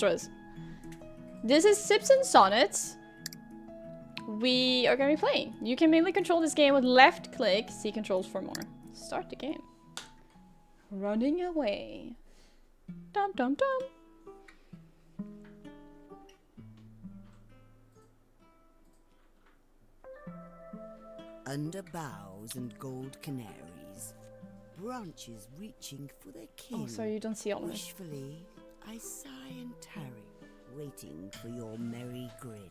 monstrous. This is Sips and Sonnets. We are going to be playing. You can mainly control this game with left click. See controls for more. Start the game. Running away. Dum dum dum. Under boughs and gold canaries, branches reaching for their kin. Oh, so you don't see all of it. Wishfully, I sigh and tarry, waiting for your merry grin.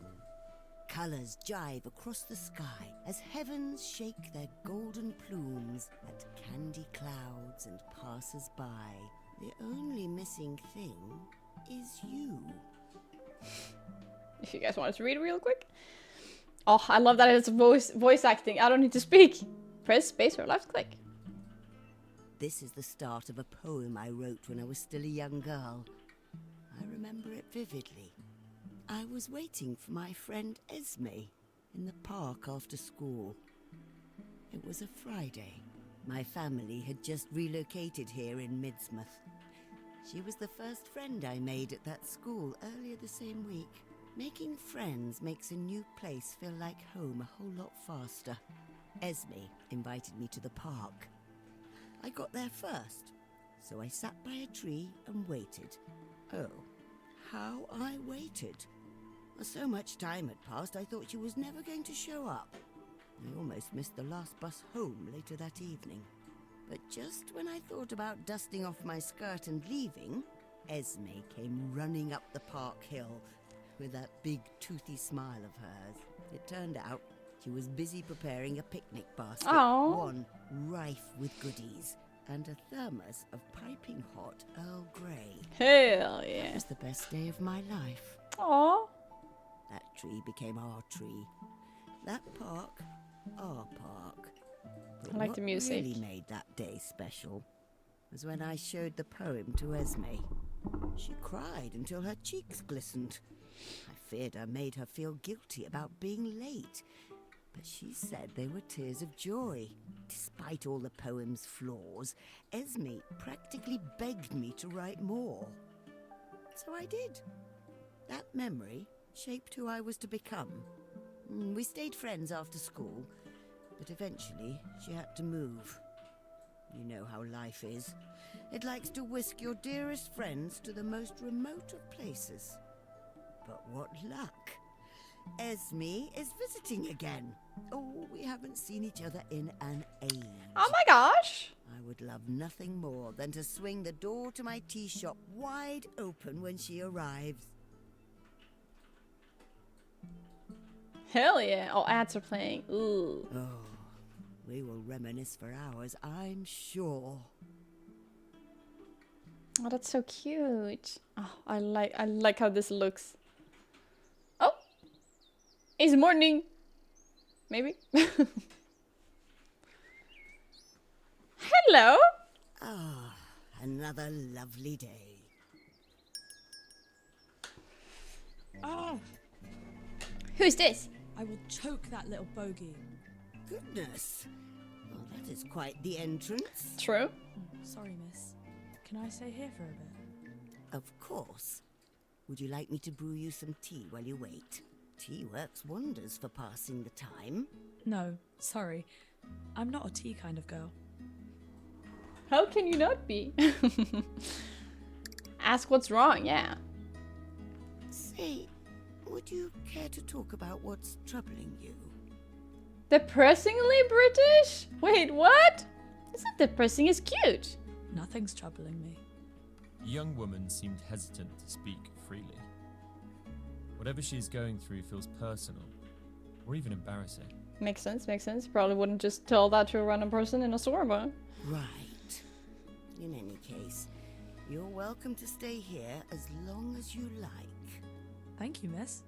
Colours jive across the sky as heavens shake their golden plumes at candy clouds and passers-by. The only missing thing is you. If you guys want us to read it real quick. Oh, I love that it's voice acting. I don't need to speak. Press space or left click. This is the start of a poem I wrote when I was still a young girl. I remember it vividly. I was waiting for my friend Esme in the park after school. It was a Friday. My family had just relocated here in Midsmouth. She was the first friend I made at that school earlier the same week. Making friends makes a new place feel like home a whole lot faster. Esme invited me to the park. I got there first, so I sat by a tree and waited. Oh, how I waited. So much time had passed, I thought she was never going to show up. I almost missed the last bus home later that evening. But just when I thought about dusting off my skirt and leaving, Esme came running up the park hill with that big toothy smile of hers. It turned out she was busy preparing a picnic basket, Aww. one rife with goodies, and a thermos of piping hot Earl Grey. Hell It yeah. was the best day of my life. Aw. That tree became our tree. That park, our park. But I like the music. What really made that day special was when I showed the poem to Esme. She cried until her cheeks glistened. I feared I made her feel guilty about being late, but she said they were tears of joy. Despite all the poem's flaws, Esme practically begged me to write more. So I did. That memory shaped who I was to become. We stayed friends after school, but eventually she had to move. You know how life is. It likes to whisk your dearest friends to the most remote of places. But what luck! Esme is visiting again. Oh, we haven't seen each other in an age. Oh my gosh. I would love nothing more than to swing the door to my tea shop wide open when she arrives. Hell yeah. Oh, ads are playing. Ooh. Oh, we will reminisce for hours, I'm sure. Oh, that's so cute. Oh, I like how this looks. Oh. It's morning. Maybe. Hello. Ah, another lovely day. Oh, Who's this? I will choke that little bogey. Goodness. Well, that is quite the entrance. True. Sorry, miss. Can I stay here for a bit? Of course. Would you like me to brew you some tea while you wait? Tea works wonders for passing the time. No, sorry. I'm not a tea kind of girl. How can you not be? Ask what's wrong, yeah. Say, would you care to talk about what's troubling you? Depressingly British? Wait, what? It's not depressing, it's cute. Nothing's troubling me. The young woman seemed hesitant to speak freely. Whatever she is going through feels personal, or even embarrassing. Makes sense, makes sense. Probably wouldn't just tell that to a random person in a store, but... Right. In any case, you're welcome to stay here as long as you like. Thank you, miss.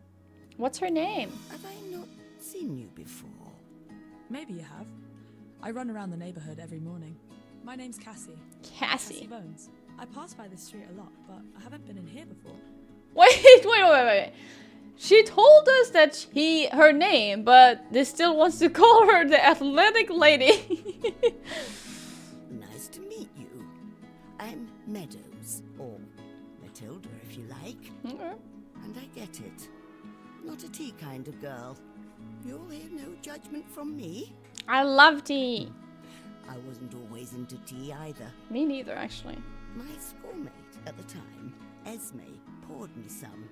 What's her name? Have I not seen you before? Maybe you have. I run around the neighborhood every morning. My name's Cassie. Cassie. Bones. I pass by this street a lot, but I haven't been in here before. Wait. She told us that her name, but they still wants to call her the athletic lady. Nice to meet you. I'm Meadows, or Matilda if you like. Okay. And I get it. Not a tea kind of girl. You'll hear no judgment from me. I love tea. I wasn't always into tea either. Me neither, actually. My schoolmate at the time, Esme, poured me some.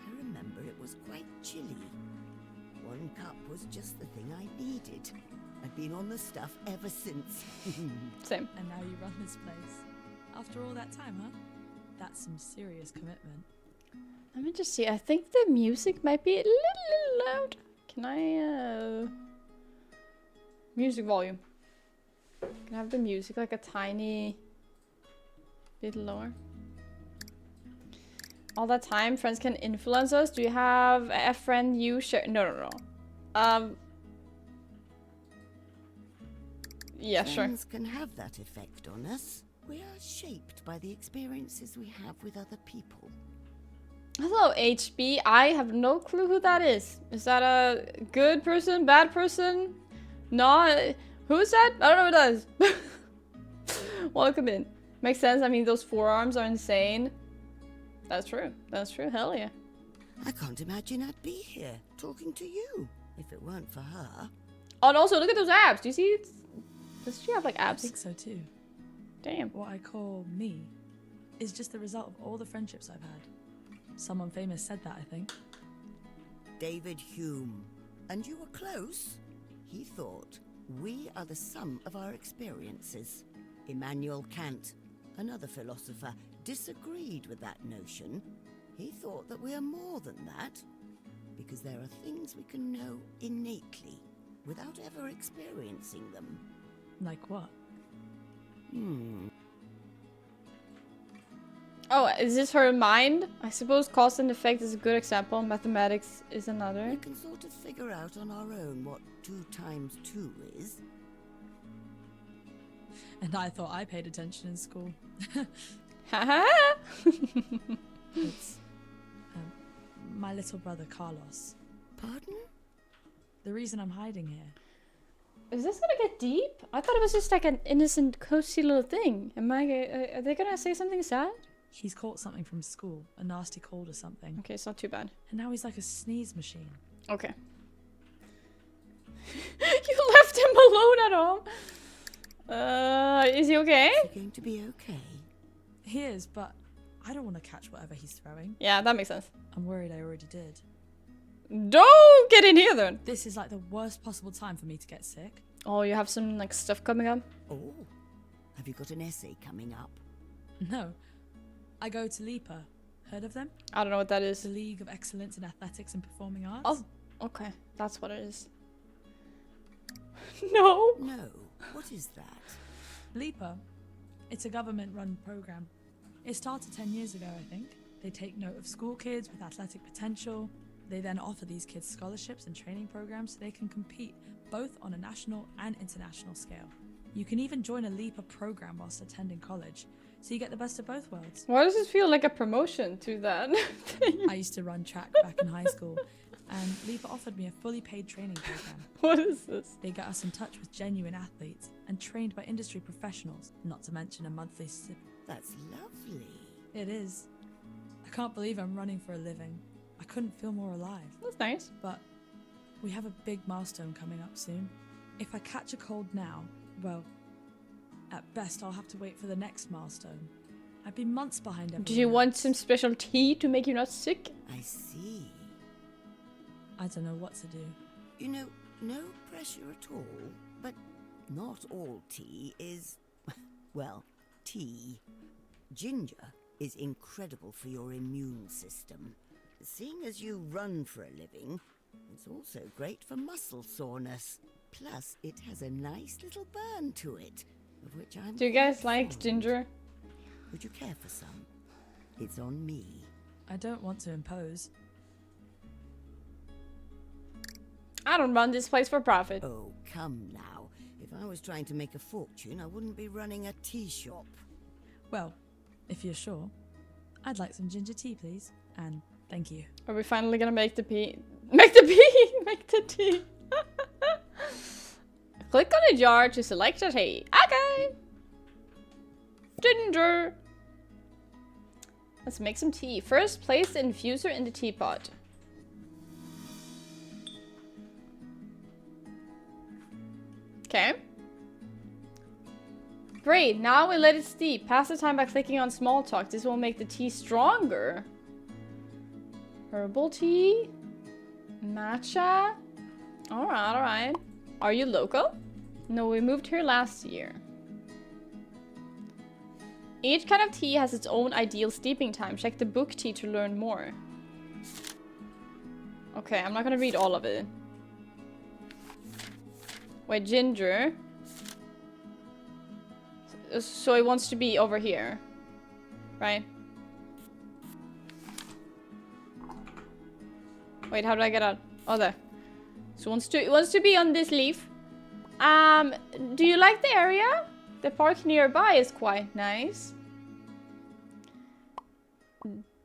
I remember it was quite chilly. One cup was just the thing I needed. I've been on the stuff ever since. Same. And now you run this place. After all that time, huh? That's some serious commitment. Let me just see. I think the music might be a little loud. Can I, music volume. Can I have the music like a tiny bit lower? All that time, friends can influence us. Do you have a friend you share? No. Yeah, sure. Friends can have that effect on us. We are shaped by the experiences we have with other people. Hello, HB. I have no clue who that is. Is that a good person, bad person? Not. Who's that? I don't know who that is. Welcome in. Makes sense. I mean, those forearms are insane. That's true. That's true. Hell yeah. I can't imagine I'd be here talking to you if it weren't for her. Oh, and also, look at those abs. Do you see? Does she have like I abs? think so too. Damn. What I call me is just the result of all the friendships I've had. Someone famous said that, I think. David Hume. And you were close. He thought we are the sum of our experiences. Immanuel Kant, another philosopher, disagreed with that notion. He thought that we are more than that, because there are things we can know innately, without ever experiencing them. Like what? Oh, is this her mind? I suppose cause and effect is a good example. Mathematics is another. We can sort of figure out on our own what 2 times 2 is. And I thought I paid attention in school. Haha. It's my little brother Carlos. Pardon? The reason I'm hiding here. Is this gonna get deep? I thought it was just like an innocent, cozy little thing. Are they gonna say something sad? He's caught something from school, a nasty cold or something. Okay, it's not too bad. And now he's like a sneeze machine. Okay. You left him alone at home. Is he okay? Is he going to be okay? He is, but I don't want to catch whatever he's throwing. Yeah, that makes sense. I'm worried I already did. Don't get in here then. This is like the worst possible time for me to get sick. Oh, you have some like stuff coming up? Oh, have you got an essay coming up? No. I go to LIPA. Heard of them? I don't know what that is. The League of Excellence in Athletics and Performing Arts. Oh, okay. That's what it is. No. No. What is that? LIPA. It's a government-run program. It started 10 years ago, I think. They take note of school kids with athletic potential. They then offer these kids scholarships and training programs so they can compete both on a national and international scale. You can even join a LIPA program whilst attending college, so you get the best of both worlds. Why does this feel like a promotion to that thing? I used to run track back in high school, and LIPA offered me a fully paid training program. What is this? They get us in touch with genuine athletes and trained by industry professionals, not to mention a monthly That's lovely. It is. I can't believe I'm running for a living. I couldn't feel more alive. That's nice. But we have a big milestone coming up soon. If I catch a cold now, well, at best I'll have to wait for the next milestone. I'd be months behind everyone Do you want else. some special tea to make you not sick? I see. I don't know what to do. You know, no pressure at all, but not all tea is, well, tea. Ginger is incredible for your immune system. Seeing as you run for a living, it's also great for muscle soreness. Plus, it has a nice little burn to it, of which I'm Do you guys quite like fond. ginger? Would you care for some? It's on me. I don't want to impose. I don't run this place for profit. Oh, come now. If I was trying to make a fortune, I wouldn't be running a tea shop. Well, if you're sure, I'd like some ginger tea, please. And thank you. Are we finally gonna make the pea? Make the pea! Make the tea! Click on a jar to select a tea. Okay! Ginger! Let's make some tea. First, place the infuser in the teapot. Okay. Great, now we let it steep. Pass the time by clicking on small talk. This will make the tea stronger. Herbal tea? Matcha? Alright, alright. Are you local? No, we moved here last year. Each kind of tea has its own ideal steeping time. Check the book tea to learn more. Okay, I'm not gonna read all of it. Wait, ginger. So it wants to be over here. Right? Wait, how do I get out? Oh, there. So it wants to be on this leaf. Do you like the area? The park nearby is quite nice.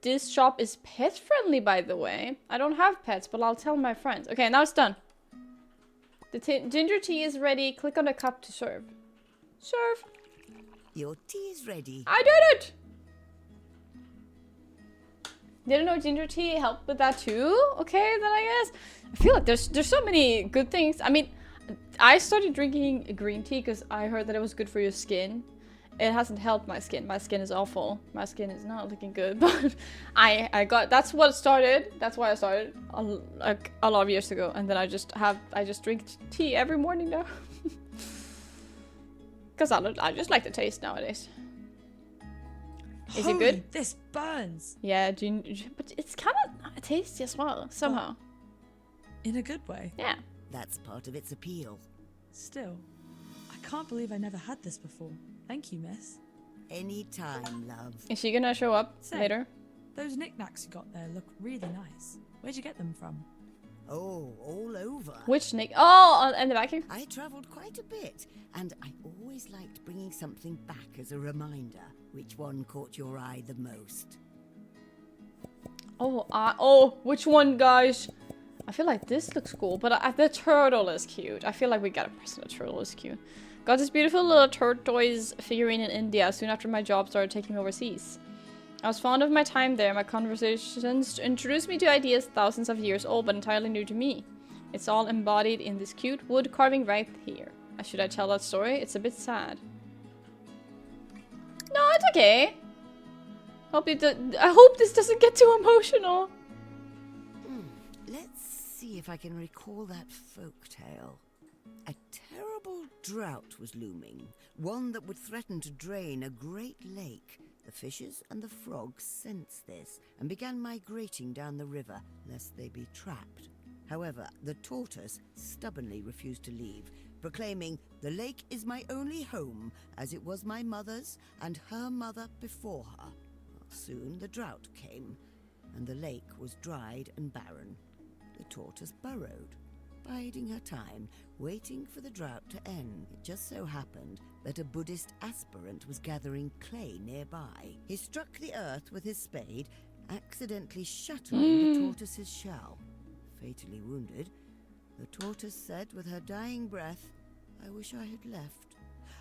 This shop is pet friendly, by the way. I don't have pets, but I'll tell my friends. Okay, now it's done. The ginger tea is ready. Click on the cup to serve. Serve. Your tea is ready. I did it! Didn't know ginger tea helped with that too? Okay, then I guess. I feel like there's so many good things. I mean, I started drinking green tea because I heard that it was good for your skin. It hasn't helped my skin. My skin is awful. My skin is not looking good. But I got, that's what started. That's why I started like a lot of years ago. And then I just drink tea every morning now. Because I just like the taste nowadays. Is it good? This burns. Yeah, but it's kind of tasty as well, somehow. In a good way. Yeah. That's part of its appeal. Still, I can't believe I never had this before. Thank you, miss. Anytime, love. Is she gonna show up Say, later? Those knickknacks you got there look really nice. Where'd you get them from? Oh, all over. Which Nick? Oh, and the back here? I travelled quite a bit, and I always liked bringing something back as a reminder. Which one caught your eye the most? Oh, which one, guys? I feel like this looks cool, but the turtle is cute. I feel like we gotta present the turtle is cute. Got this beautiful little tortoise figurine in India soon after my job started taking me overseas. I was fond of my time there. My conversations introduced me to ideas thousands of years old but entirely new to me. It's all embodied in this cute wood carving right here. Should I tell that story? It's a bit sad. No, it's okay. I hope this doesn't get too emotional. Let's see if I can recall that folk tale. A terrible drought was looming, one that would threaten to drain a great lake. The fishes and the frogs sensed this and began migrating down the river, lest they be trapped. However, the tortoise stubbornly refused to leave, proclaiming, "The lake is my only home, as it was my mother's and her mother before her." Soon the drought came, and the lake was dried and barren. The tortoise burrowed, biding her time, waiting for the drought to end. It just so happened that a Buddhist aspirant was gathering clay nearby. He struck the earth with his spade, accidentally shattering the tortoise's shell. Fatally wounded, the tortoise said with her dying breath, "I wish I had left.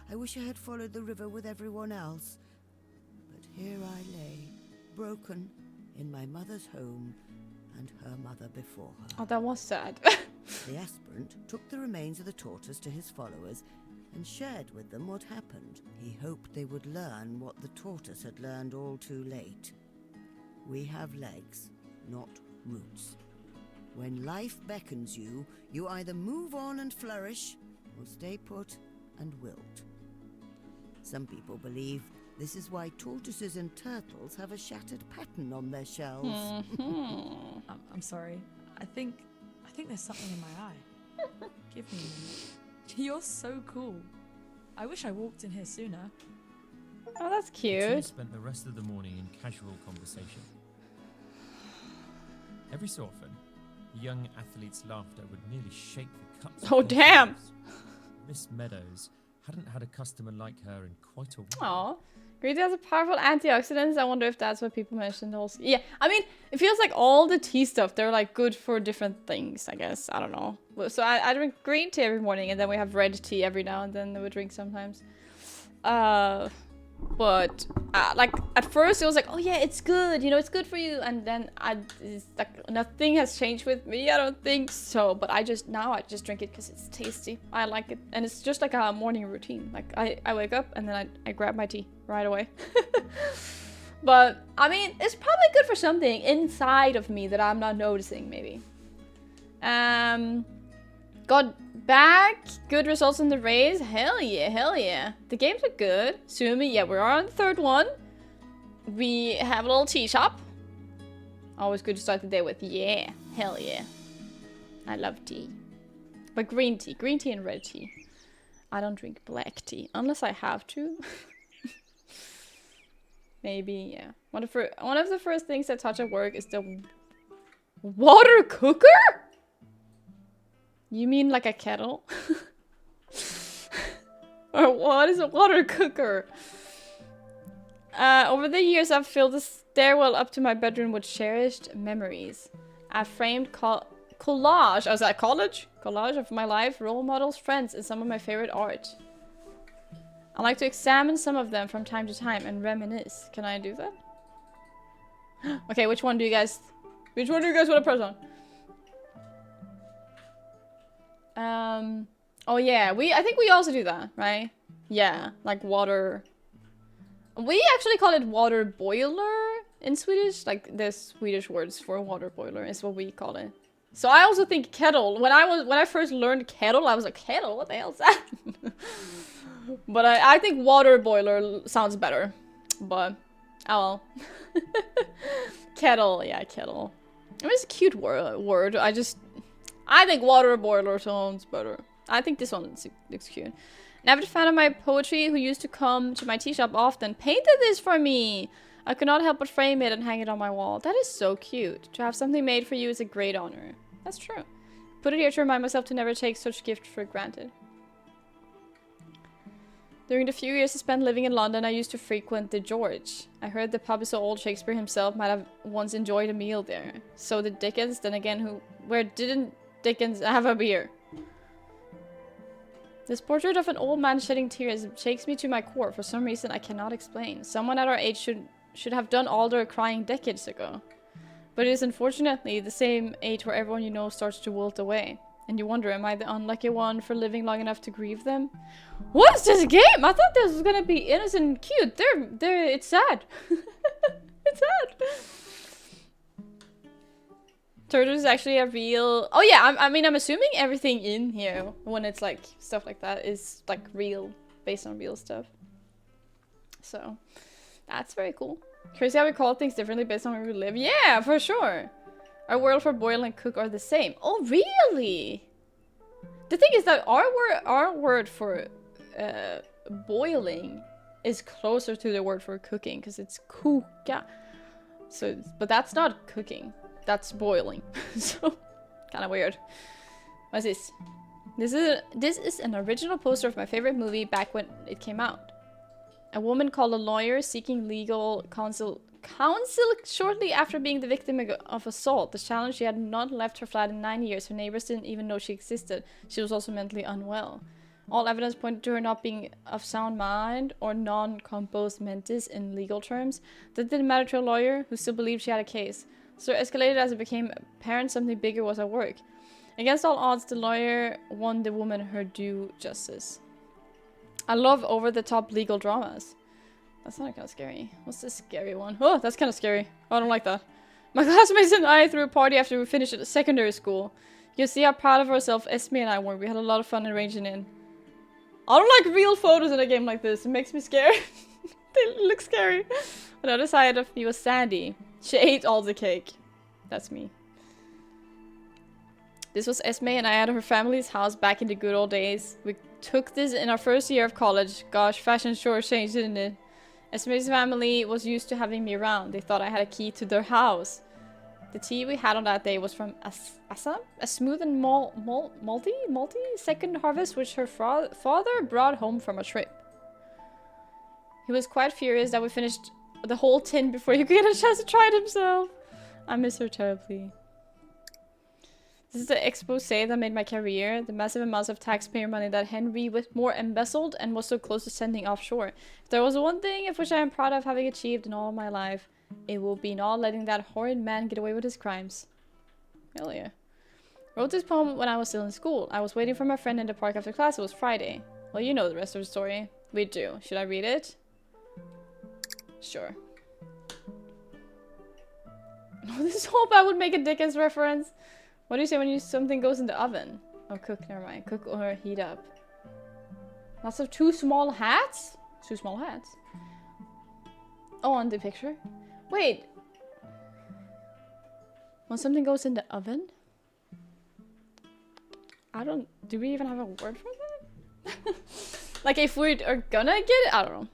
I wish I had followed the river with everyone else. But here I lay, broken, in my mother's home and her mother before her." Oh, that was sad. The aspirant took the remains of the tortoise to his followers and shared with them what happened. He hoped they would learn what the tortoise had learned all too late. We have legs, not roots. When life beckons you, you either move on and flourish, or stay put and wilt. Some people believe this is why tortoises and turtles have a shattered pattern on their shells. I'm sorry. I think there's something in my eye. Give me a minute. You're so cool. I wish I walked in here sooner. Oh, that's The two cute. spent the rest of the morning in casual conversation. Every so often, the young athlete's laughter would nearly shake the cups. of Oh, their damn. shoes. Miss Meadows hadn't had a customer like her in quite a while. Aw. Green tea has a powerful antioxidants. I wonder if that's what people mentioned also. Yeah, I mean, it feels like all the tea stuff, they're like good for different things, I guess. I don't know. So I drink green tea every morning, and then we have red tea every now and then that we drink sometimes. But like at first it was like, oh yeah, it's good, you know, it's good for you. And then it's like nothing has changed with me. I don't think so. But I just drink it because it's tasty. I like it, and it's just like a morning routine. Like I wake up and then I grab my tea right away. But I mean, it's probably good for something inside of me that I'm not noticing. Maybe. Got back. Good results in the race. Hell yeah, hell yeah. The games are good. Sumi, yeah, we're on the third one. We have a little tea shop. Always good to start the day with. Yeah, hell yeah. I love tea. But green tea and red tea. I don't drink black tea unless I have to. Maybe, yeah. One of the first things I touch at work is the water cooker? You mean like a kettle? Or what is a water cooker? Over the years, I've filled the stairwell up to my bedroom with cherished memories. I've framed collage. I was at college? Collage of my life, role models, friends, and some of my favorite art. I like to examine some of them from time to time and reminisce. Can I do that? Okay, which one do you guys want to press on? Oh yeah, I think we also do that, right? Yeah, like water. We actually call it water boiler in Swedish. Like the Swedish words for water boiler is what we call it. So I also think kettle. When I first learned kettle, I was like, kettle? What the hell is that? But I think water boiler sounds better. But oh well. Kettle, yeah, kettle. I mean, it's a cute word. I think water boiler sounds better. I think this one looks cute. An avid fan of my poetry who used to come to my tea shop often painted this for me. I could not help but frame it and hang it on my wall. That is so cute. To have something made for you is a great honor. That's true. Put it here to remind myself to never take such gift for granted. During the few years I spent living in London, I used to frequent the George. I heard the pub is so old Shakespeare himself might have once enjoyed a meal there. So did Dickens. Then again, where didn't Dickens have a beer? This portrait of an old man shedding tears shakes me to my core for some reason I cannot explain. Someone at our age should have done all their crying decades ago. But it is unfortunately the same age where everyone you know starts to wilt away. And you wonder, am I the unlucky one for living long enough to grieve them? What is this game? I thought this was gonna be innocent and cute. It's sad. It's sad. Turtle is actually a real... Oh yeah, I mean, I'm assuming everything in here, when it's like, stuff like that, is like real, based on real stuff. So, that's very cool. Crazy how we call things differently based on where we live. Yeah, for sure. Our word for boil and cook are the same. Oh, really? The thing is that our word for boiling is closer to the word for cooking, because it's koka. So, but that's not cooking. That's boiling. So, kind of weird. What's this? This is an original poster of my favorite movie back when it came out. A woman called a lawyer seeking legal counsel shortly after being the victim of assault. The challenge: she had not left her flat in 9 years. Her neighbors didn't even know she existed. She was also mentally unwell. All evidence pointed to her not being of sound mind or non-compos mentis in legal terms. That didn't matter to a lawyer who still believed she had a case. So it escalated as it became apparent something bigger was at work. Against all odds, the lawyer won the woman her due justice. I love over-the-top legal dramas. That's not kind of scary. What's this scary one? Oh, that's kind of scary. Oh, I don't like that. My classmates and I threw a party after we finished at secondary school. You can see how proud of ourselves Esme and I were. We had a lot of fun arranging in. I don't like real photos in a game like this. It makes me scared. They look scary. On the other side of me was Sandy. She ate all the cake. That's me. This was Esme and I at her family's house back in the good old days. We took this in our first year of college. Gosh, fashion sure changed, didn't it? Esme's family was used to having me around. They thought I had a key to their house. The tea we had on that day was from Assam, a smooth and malty second harvest which her father brought home from a trip. He was quite furious that we finished the whole tin before he could get a chance to try it himself. I miss her terribly. This is the expose that made my career. The massive amounts of taxpayer money that Henry Whitmore embezzled and was so close to sending offshore. If there was one thing of which I am proud of having achieved in all my life, it will be not letting that horrid man get away with his crimes. Hell yeah. Wrote this poem when I was still in school. I was waiting for my friend in the park after class. It was Friday. Well, you know the rest of the story. We do. Should I read it? Sure. This hope I would make a Dickens reference. What do you say when something goes in the oven? Oh, cook. Never mind. Cook or heat up. Lots of 2 small hats? 2 small hats. Oh, on the picture? Wait. When something goes in the oven? I don't... Do we even have a word for that? Like, if we are gonna get it? I don't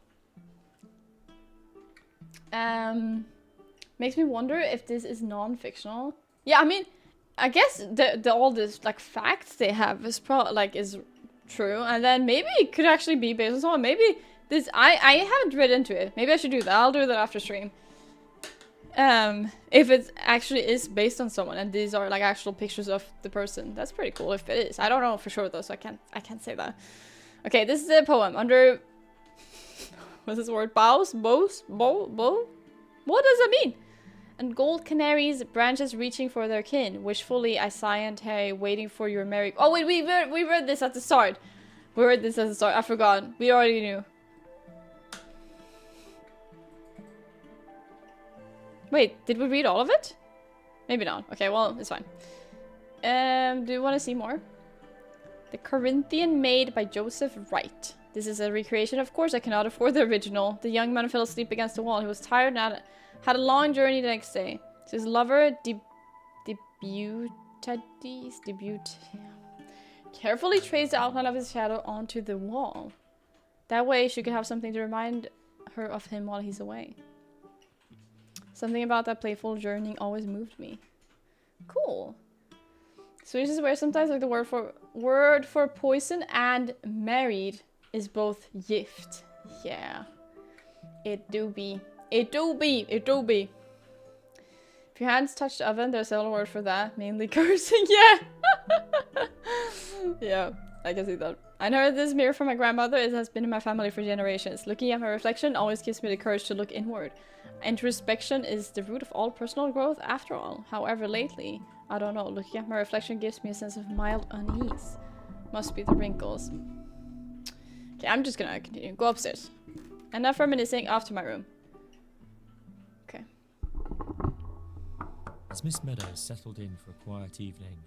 know. Makes me wonder if this is non-fictional. Yeah, I mean, I guess all this, like, facts they have is is true. And then maybe it could actually be based on someone. Maybe this... I haven't read into it. Maybe I should do that. I'll do that after stream. If it actually is based on someone and these are like actual pictures of the person, that's pretty cool if it is. I don't know for sure though, so I can't say that. Okay, this is a poem under what's this word? Bow? What does it mean? And gold canaries, branches reaching for their kin. Wishfully I sigh and Harry, waiting for your merry... Oh wait, we read this at the start. We read this at the start. I forgot. We already knew. Wait, did we read all of it? Maybe not. Okay, well, it's fine. Do you want to see more? The Corinthian Maid by Joseph Wright. This is a recreation, of course. I cannot afford the original. The young man fell asleep against the wall. He was tired and had a long journey the next day. So his lover carefully traced the outline of his shadow onto the wall. That way she could have something to remind her of him while he's away. Something about that playful journeying always moved me. Cool. Swedish is where sometimes like the word for poison and married is both gift. Yeah. It do be. It do be. It do be. If your hands touch the oven, there's a word for that. Mainly cursing. Yeah. Yeah. I can see that. I inherited this mirror from my grandmother. It has been in my family for generations. Looking at my reflection always gives me the courage to look inward. Introspection is the root of all personal growth after all. However, lately, I don't know, looking at my reflection gives me a sense of mild unease. Must be the wrinkles. Okay, I'm just gonna continue. Go upstairs. Enough reminiscing, off to my room. Okay. As Miss Meadows settled in for a quiet evening,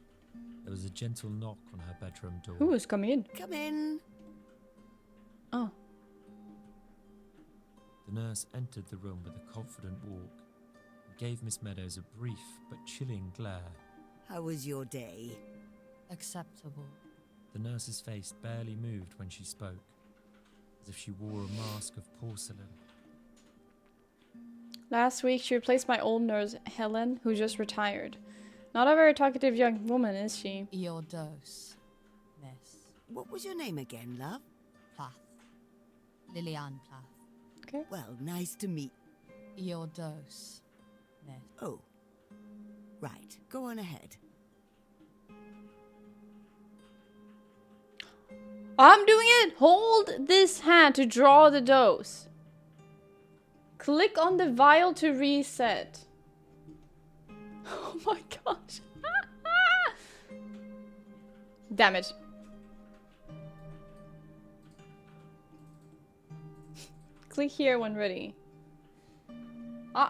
there was a gentle knock on her bedroom door. Who is coming in? Come in. Oh. The nurse entered the room with a confident walk and gave Miss Meadows a brief but chilling glare. How was your day? Acceptable. The nurse's face barely moved when she spoke, as if she wore a mask of porcelain. Last week, she replaced my old nurse, Helen, who just retired. Not a very talkative young woman, is she? Your dose, miss. What was your name again, love? Plath. Lillian Plath. Okay. Well, nice to meet... Your dose, miss. Oh. Right. Go on ahead. I'm doing it! Hold this hand to draw the dose. Click on the vial to reset. Oh my gosh. Damn it. Click here when ready.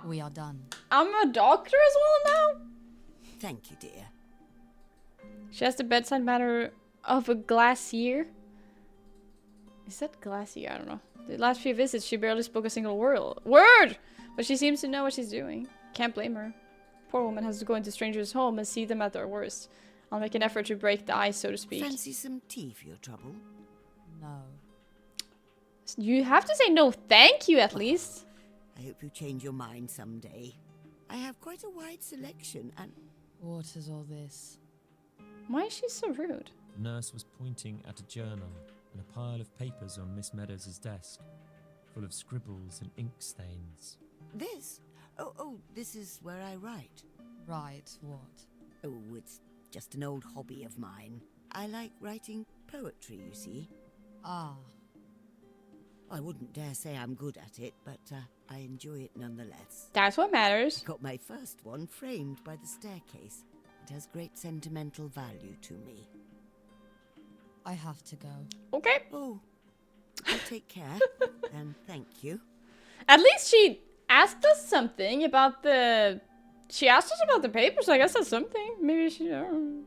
We are done. I'm a doctor as well now? Thank you, dear. She has the bedside manner of a glacier. Is that glacier? I don't know. The last few visits, she barely spoke a single word! But she seems to know what she's doing. Can't blame her. Poor woman has to go into strangers' home and see them at their worst. I'll make an effort to break the ice, so to speak. Fancy some tea for your trouble? No. You have to say no thank you at least. I hope you change your mind someday. I have quite a wide selection and... What is all this? Why is she so rude? The nurse was pointing at a journal and a pile of papers on Miss Meadows' desk, full of scribbles and ink stains. This? Oh, this is where I write. Right, what? Oh, it's just an old hobby of mine. I like writing poetry, you see. Ah, I wouldn't dare say I'm good at it, but I enjoy it nonetheless. That's what matters. Got my first one framed by the staircase. It has great sentimental value to me. I have to go. Okay. Oh, you take care, and thank you. At least she asked us something about the... She asked us about the papers, so I guess that's something. Maybe she... I don't know.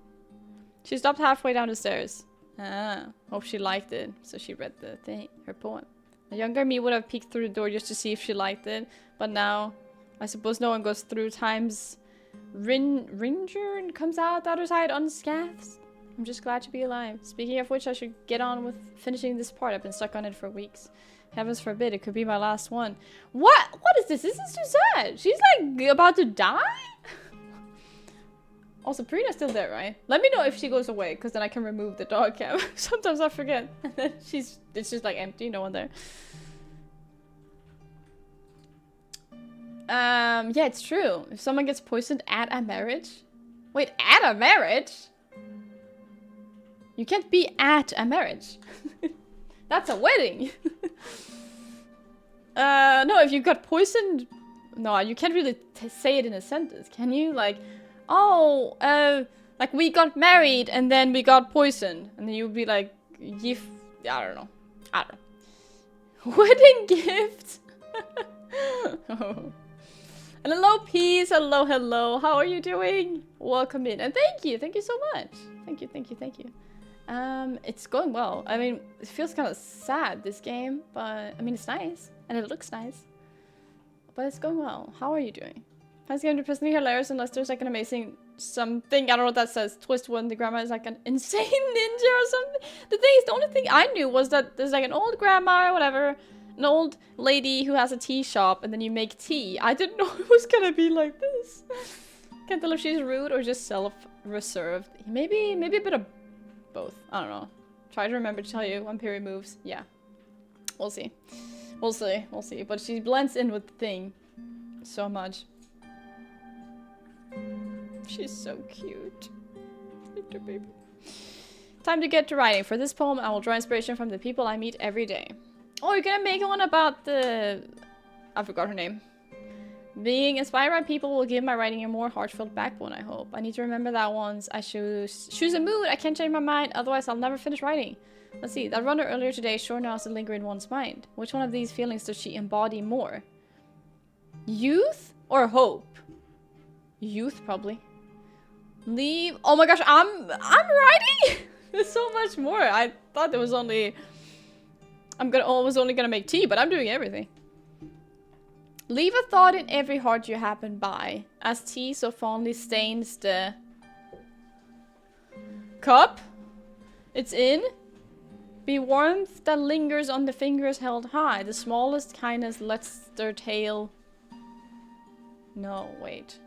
She stopped halfway down the stairs. Ah, hope she liked it. So she read the thing, her poem. A younger me would have peeked through the door just to see if she liked it. But now, I suppose no one goes through time's ringer and comes out the other side unscathed. I'm just glad to be alive. Speaking of which, I should get on with finishing this part. I've been stuck on it for weeks. Heavens forbid, it could be my last one. What? What is this? This is too sad. She's like about to die? Also, Prina's still there, right? Let me know if she goes away, because then I can remove the dog cam. Sometimes I forget. And then it's just like empty, no one there. Yeah, it's true. If someone gets poisoned at a marriage... Wait, at a marriage? You can't be at a marriage. That's a wedding. No, if you got poisoned... No, you can't really say it in a sentence, can you? Like, oh, like we got married and then we got poisoned. And then you'd be like, I don't know. Wedding gift. Oh. And hello, peace. Hello, hello. How are you doing? Welcome in. And thank you. Thank you so much. Thank you, thank you, thank you. It's going well. I mean, it feels kind of sad, this game, but I mean, it's nice and it looks nice, but it's going well. How are you doing? Finds game depressingly hilarious unless there's like an amazing something. I don't know what that says. Twist when the grandma is like an insane ninja or something. The thing is, the only thing I knew was that there's like an old grandma or whatever, an old lady who has a tea shop, and then you make tea. I didn't know it was gonna be like this. Can't tell if she's rude or just self-reserved. Maybe a bit of both. I don't know. Try to remember to tell you when Piri moves. Yeah. We'll see. We'll see. We'll see. But she blends in with the thing so much. She's so cute. Little baby. Time to get to writing. For this poem, I will draw inspiration from the people I meet every day. Oh, you're gonna make one about the... I forgot her name. Being inspired by people will give my writing a more heartfelt backbone, I hope. I need to remember that once I choose a mood, I can't change my mind, otherwise I'll never finish writing. Let's see, that runner earlier today sure knows to linger in one's mind. Which one of these feelings does she embody more? Youth or hope? Youth, probably. Leave. Oh my gosh, I'm writing! There's so much more. I thought there was only... I was only gonna make tea, but I'm doing everything. Leave a thought in every heart you happen by, as tea so fondly stains the cup it's in. Be warmth that lingers on the fingers held high. The smallest kindness lets their tale... No, wait.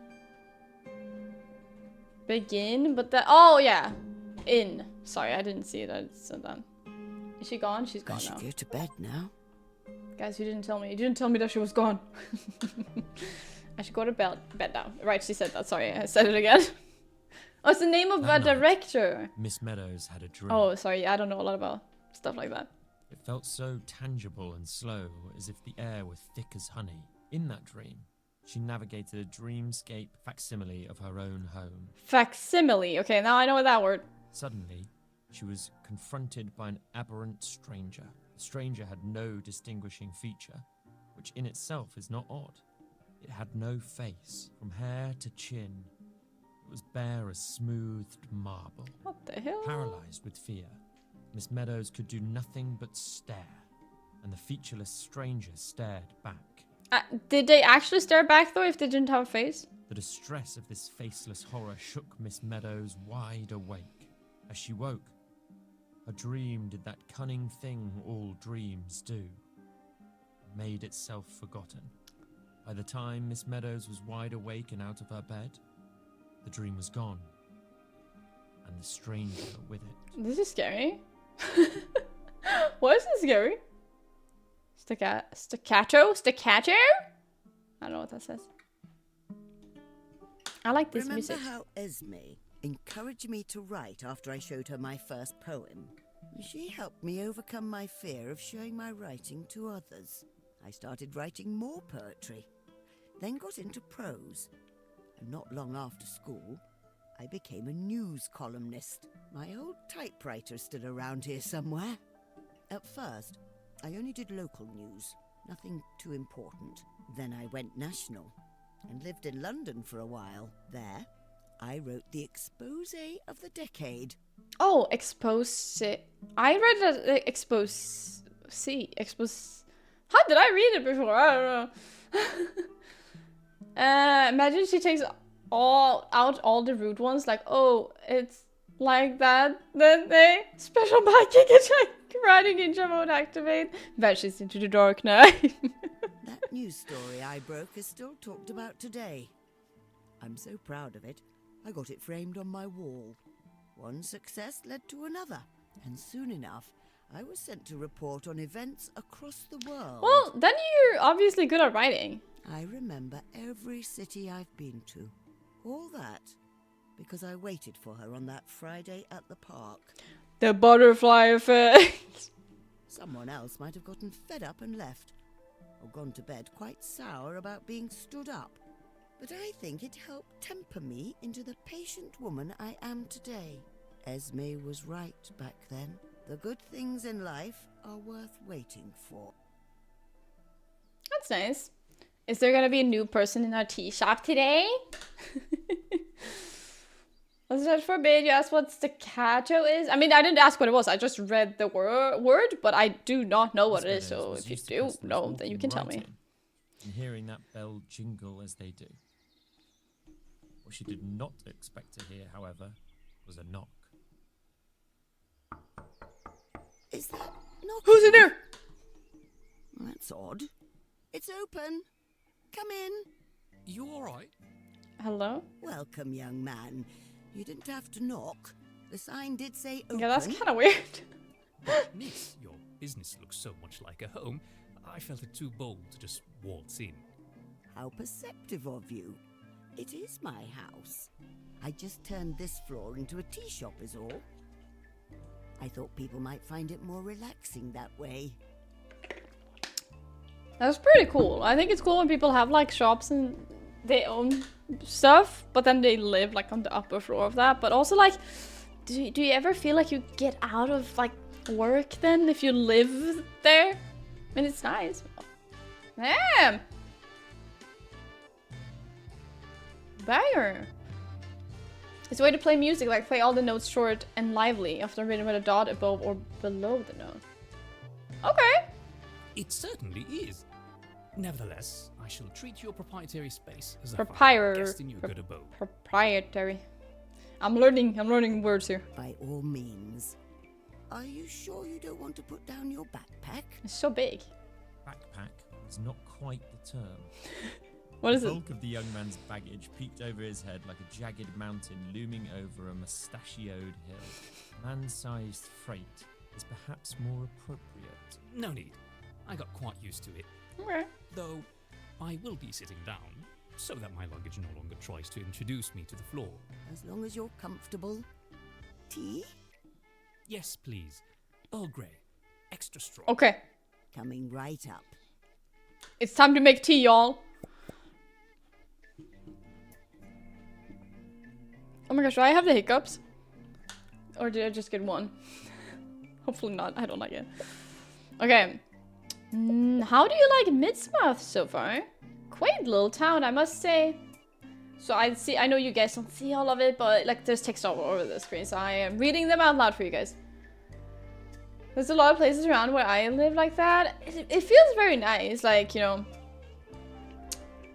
Begin, but the... Oh, yeah. In. Sorry, I didn't see it. I said that. Is she gone? She's gone now. I should go to bed now. Guys, you didn't tell me. You didn't tell me that she was gone. I should go to bed now. Right, she said that. Sorry, I said it again. Oh, it's the name of a director. Miss Meadows had a dream. Oh, sorry. I don't know a lot about stuff like that. It felt so tangible and slow, as if the air were thick as honey. In that dream, she navigated a dreamscape facsimile of her own home. Facsimile. Okay, now I know that word. Suddenly, she was confronted by an aberrant stranger. The stranger had no distinguishing feature, which in itself is not odd. It had no face, from hair to chin. It was bare as smoothed marble. What the hell? Paralyzed with fear, Miss Meadows could do nothing but stare, and the featureless stranger stared back. Did they actually stare back, though, if they didn't have a face? The distress of this faceless horror shook Miss Meadows wide awake. As she woke, her dream did that cunning thing all dreams do. It made itself forgotten. By the time Miss Meadows was wide awake and out of her bed, the dream was gone. And the stranger with it. This is scary. Why is this scary? Staccato? Staccato? I don't know what that says. I like this music. Remember how Esme, encouraged me to write after I showed her my first poem. She helped me overcome my fear of showing my writing to others. I started writing more poetry, then got into prose. And not long after school, I became a news columnist. My old typewriter's still around here somewhere. At first, I only did local news, nothing too important. Then I went national and lived in London for a while. There, I wrote the exposé of the decade. Oh, expose. I read it expose. Expose. How did I read it before? I don't know. Imagine she takes all the rude ones. Like, oh, it's like that. Then they special backing attack. Riding ninja mode activate. Vanishes into the dark night. That news story I broke is still talked about today. I'm so proud of it. I got it framed on my wall. One success led to another, and soon enough, I was sent to report on events across the world. Well, then you're obviously good at writing. I remember every city I've been to. All that because I waited for her on that Friday at the park. The butterfly effect. Someone else might have gotten fed up and left, or gone to bed quite sour about being stood up. But I think it helped temper me into the patient woman I am today. Esme was right back then. The good things in life are worth waiting for. That's nice. Is there gonna be a new person in our tea shop today? Was that forbid? You asked what staccato is? I mean, I didn't ask what it was. I just read the word, but I do not know what it is. So if you do know, then you can tell me. And hearing that bell jingle as they do. What she did not expect to hear, however, was a knock. Is that knocking? Who's in there? That's odd. It's open. Come in. You all right? Hello? Welcome, young man. You didn't have to knock. The sign did say open. Yeah, that's kind of weird. Miss, your business looks so much like a home. I felt it too bold to just waltz in. How perceptive of you. It is my house. I just turned this floor into a tea shop is all. I thought people might find it more relaxing that way. That's pretty cool. I think it's cool when people have like shops and they own stuff, but then they live like on the upper floor of that. But also like, do you ever feel like you get out of like work then if you live there? I mean, it's nice. Damn! Banger! It's a way to play music, like play all the notes short and lively, often written with a dot above or below the note. Okay! It certainly is. Nevertheless, I shall treat your proprietary space as a guest in your good abode. Proprietary. I'm learning words here. By all means. Are you sure you don't want to put down your backpack? It's so big. Backpack is not quite the term. What is the it? bulk of the young man's baggage peeked over his head like a jagged mountain looming over a mustachioed hill. Man-sized freight is perhaps more appropriate. No need. I got quite used to it. Okay. Though, I will be sitting down, so that my luggage no longer tries to introduce me to the floor. As long as you're comfortable. Tea? Yes, please. Earl Grey. Extra strong. Okay. Coming right up. It's time to make tea, y'all. Oh my gosh, do I have the hiccups? Or did I just get one? Hopefully not. I don't like it. Okay. How do you like Midsmouth so far? Quaint little town, I must say. So I know you guys don't see all of it, but like there's text all over the screen, so I am reading them out loud for you guys. There's a lot of places around where I live like that. It feels very nice, like, you know,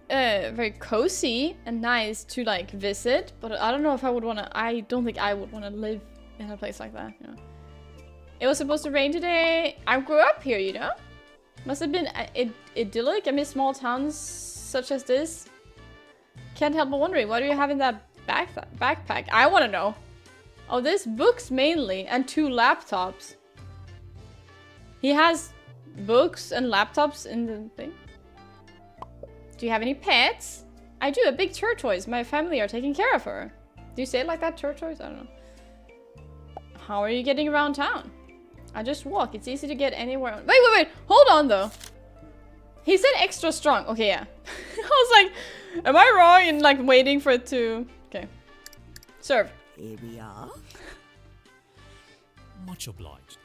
very cozy and nice to like visit, but I don't know if I would want to, I don't think I would want to live in a place like that, you know. It was supposed to rain today. I grew up here, you know. Must have been idyllic. I miss small towns such as this. Can't help but wondering, what do you have in that backpack? I want to know. Oh, this books mainly and 2 laptops. He has books and laptops in the thing. Do you have any pets? I do, a big tortoise. My family are taking care of her. Do you say it like that, Tortoise? I don't know. How are you getting around town? I just walk. It's easy to get anywhere. Wait. Hold on, though. He said extra strong. Okay, yeah. I was like, am I wrong in like waiting for it to... Okay. Serve. Here we are. Much obliged.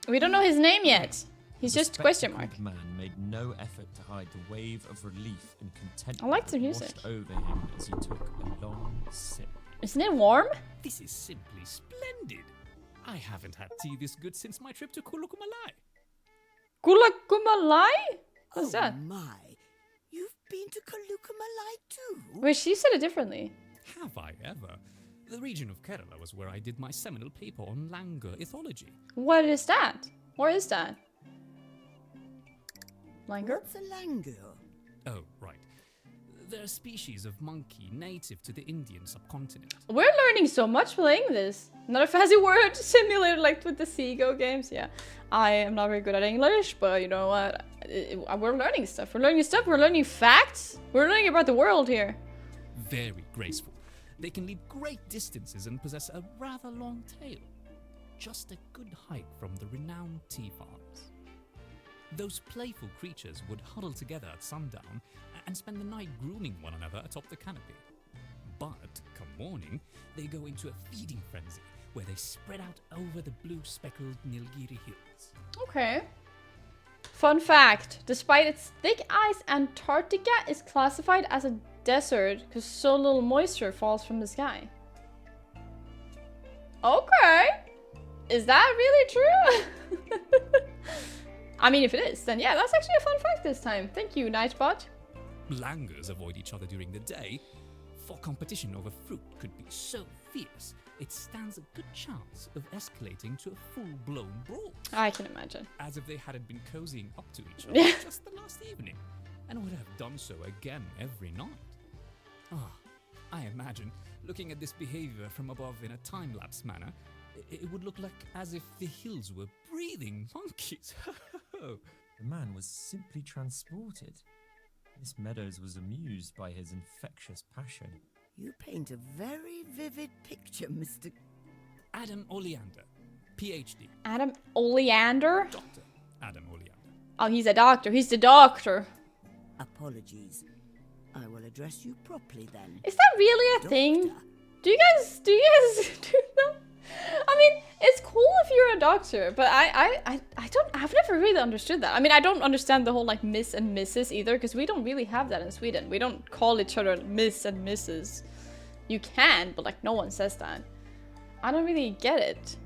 We don't know his name yet. He's The just question mark. spectacled man made no effort to hide the wave of relief and contentment I like the that music. washed over him as he took a long sip. Isn't it warm? This is simply splendid. I haven't had tea this good since my trip to Kulukumalai. Gulakumalai? What's Oh that? my. You've been to Kalukamalai too? Wait, she said it differently. Have I ever? The region of Kerala was where I did my seminal paper on langur ethology. What is that? Where is that? Langer? What's a langur? Oh, right. They're a species of monkey native to the Indian subcontinent. We're learning so much playing this. Not a fancy word simulator like with the Seago games. Yeah, I am not very good at English, but you know what? We're learning stuff. We're learning stuff. We're learning facts. We're learning about the world here. Very graceful. They can leap great distances and possess a rather long tail. Just a good hike from the renowned tea farms. Those playful creatures would huddle together at sundown and spend the night grooming one another atop the canopy. But, come morning, they go into a feeding frenzy where they spread out over the blue-speckled Nilgiri hills. Okay. Fun fact. Despite its thick ice, Antarctica is classified as a desert because so little moisture falls from the sky. Okay. Is that really true? I mean, if it is, then yeah, that's actually a fun fact this time. Thank you, Nightbot. Langurs avoid each other during the day, for competition over fruit could be so fierce, it stands a good chance of escalating to a full-blown brawl. I can imagine. As if they hadn't been cozying up to each other Yeah. just the last evening, and would have done so again every night. Ah, I imagine, looking at this behavior from above in a time-lapse manner, it would look like as if the hills were breathing monkeys. The man was simply transported. Miss Meadows was amused by his infectious passion. You paint a very vivid picture, Mr. Adam Oleander, PhD. Adam Oleander? Dr. Adam Oleander. Oh, he's a doctor. He's the doctor. Apologies. I will address you properly then. Is that really a thing? Doctor. Do you guys do that? I mean, it's cool if you're a doctor, but I've never really understood that. I mean, I don't understand the whole like Miss and Mrs. either, because we don't really have that in Sweden. We don't call each other Miss and Mrs. You can, but like no one says that. I don't really get it.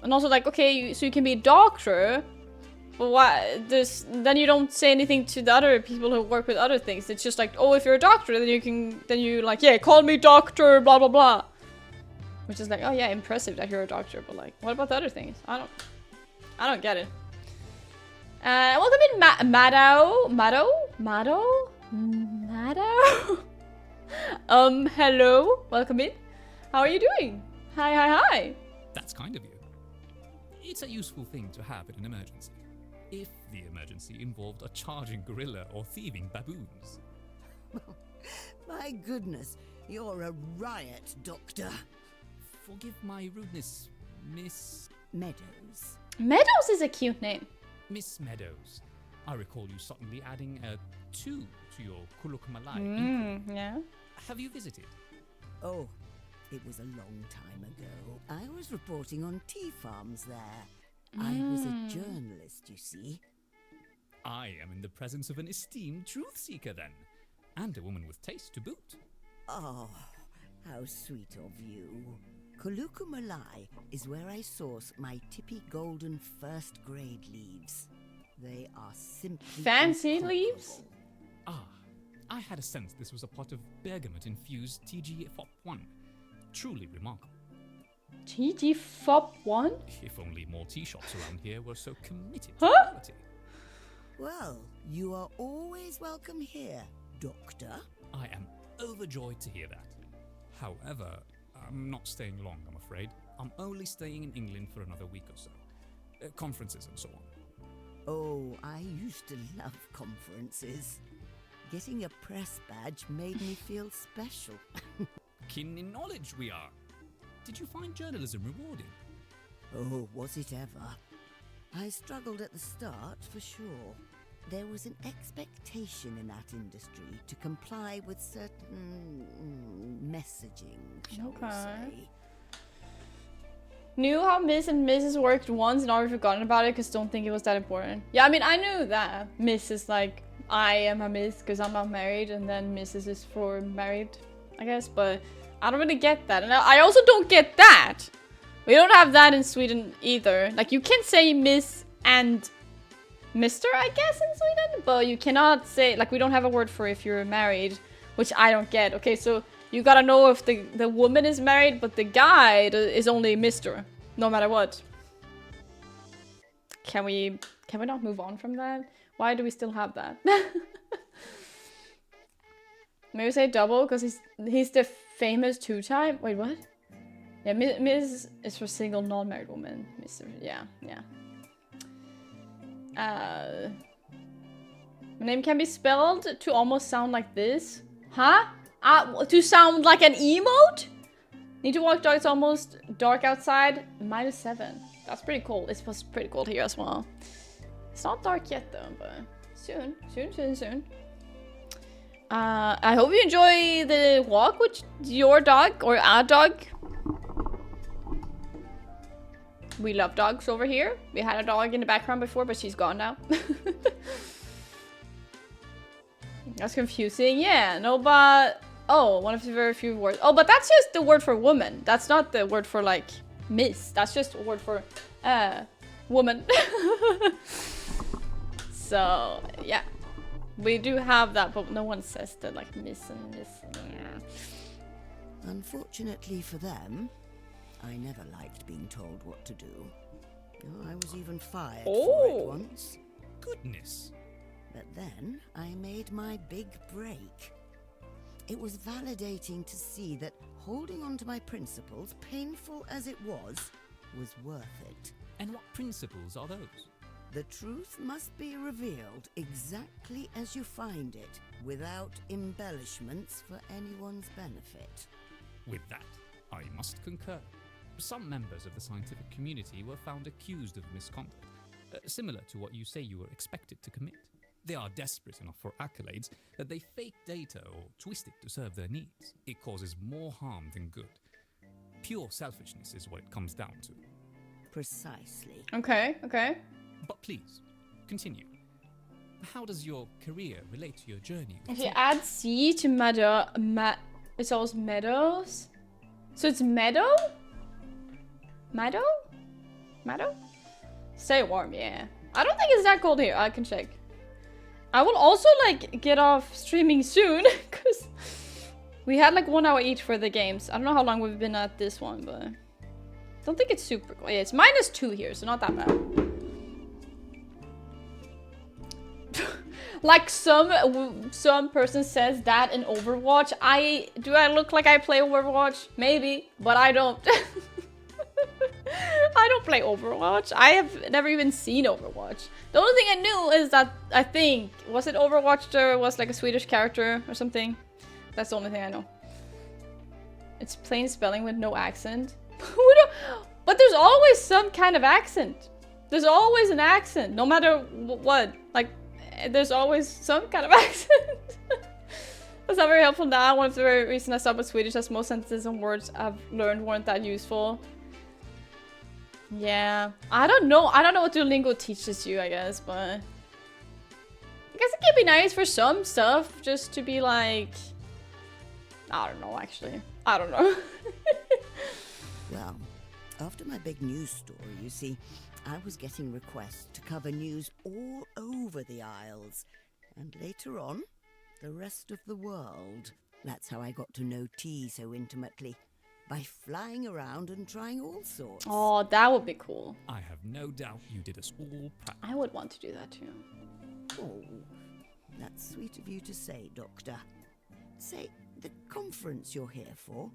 And also like, okay, so you can be a doctor, but why then you don't say anything to the other people who work with other things. It's just like, oh, if you're a doctor, then you like, yeah, call me doctor, blah blah blah. Which is like, oh yeah, impressive that you're a doctor, but like, what about the other things? I don't get it. Welcome in, Maddo. Hello, welcome in. How are you doing? Hi. That's kind of you. It's a useful thing to have in an emergency. If the emergency involved a charging gorilla or thieving baboons. My goodness, you're a riot, Doctor. Forgive my rudeness, Miss Meadows. Meadows is a cute name. Miss Meadows. I recall you suddenly adding a 2 to your Kulukumalai inquiry. Yeah. Have you visited? Oh, it was a long time ago. I was reporting on tea farms there. I was a journalist, you see. I am in the presence of an esteemed truth seeker then, and a woman with taste to boot. Oh, how sweet of you. Kulukumalai is where I source my tippy golden first grade leaves. They are simply Fancy incomparable. leaves? Ah, I had a sense this was a pot of bergamot-infused TG FOP1. Truly remarkable. TG Fop 1? If only more tea shops around here were so committed Huh? to quality. Well, you are always welcome here, Doctor. I am overjoyed to hear that. However, I'm not staying long, I'm afraid. I'm only staying in England for another week or so. Conferences and so on. Oh, I used to love conferences. Getting a press badge made me feel special. Kin in knowledge we are. Did you find journalism rewarding? Oh, was it ever? I struggled at the start, for sure. There was an expectation in that industry to comply with certain messaging, shall we say. Knew how Miss and Mrs. worked once and already forgotten about it because don't think it was that important. Yeah, I mean, I knew that. Miss is like, I am a Miss because I'm not married, and then Mrs. is for married, I guess, but I don't really get that. And I also don't get that. We don't have that in Sweden either. Like, you can say Miss and Mr., I guess, in Sweden, but you cannot say, like, we don't have a word for if you're married, which I don't get. Okay, so you gotta know if the woman is married, but the guy is only Mr., no matter what. Can we not move on from that? Why do we still have that? Maybe say double, because he's the famous two-time. Wait, what? Yeah, Ms. is for single non-married woman. Mr. Yeah. My name can be spelled to almost sound like this. Huh? To sound like an emote? Need to walk dog, it's almost dark outside. -7. That's pretty cold. It was pretty cold here as well. It's not dark yet though, but soon. I hope you enjoy the walk with your dog or our dog. We love dogs over here. We had a dog in the background before, but she's gone now. That's confusing. Yeah, no, but... Oh, one of the very few words. Oh, but that's just the word for woman. That's not the word for, like, miss. That's just a word for, woman. So, yeah. We do have that, but no one says that, like, miss and miss. Unfortunately for them, I never liked being told what to do. I was even fired for it once. Goodness. But then I made my big break. It was validating to see that holding on to my principles, painful as it was worth it. And what principles are those? The truth must be revealed exactly as you find it, without embellishments for anyone's benefit. With that, I must concur. Some members of the scientific community were found accused of misconduct, similar to what you say you were expected to commit. They are desperate enough for accolades that they fake data or twist it to serve their needs. It causes more harm than good. Pure selfishness is what it comes down to. Precisely. Okay. But please, continue. How does your career relate to your journey? If you add C to meadow, it's always meadows. So it's meadow? Meadow? Stay warm, yeah. I don't think it's that cold here. I can check. I will also, like, get off streaming soon, because we had, like, 1 hour each for the games. I don't know how long we've been at this one, but I don't think it's super cold. Yeah, it's -2 here, so not that bad. Like, some person says that in Overwatch. Do I look like I play Overwatch? Maybe, but I don't. I don't play Overwatch. I have never even seen Overwatch. The only thing I knew is that, I think, was it Overwatch there was like a Swedish character or something? That's the only thing I know. It's plain spelling with no accent. But there's always some kind of accent. There's always an accent, no matter what. Like, there's always some kind of accent. That's not very helpful now. One of the very reasons I stopped with Swedish is most sentences and words I've learned weren't that useful. Yeah, I don't know what Duolingo teaches you, I guess, but I guess it could be nice for some stuff, just to be like, I don't know, actually. I don't know. Well, after my big news story, you see, I was getting requests to cover news all over the Isles, and later on, the rest of the world. That's how I got to know T so intimately. By flying around and trying all sorts. Oh, that would be cool. I have no doubt you did us all proud. I would want to do that too. Oh, that's sweet of you to say, Doctor. Say, the conference you're here for,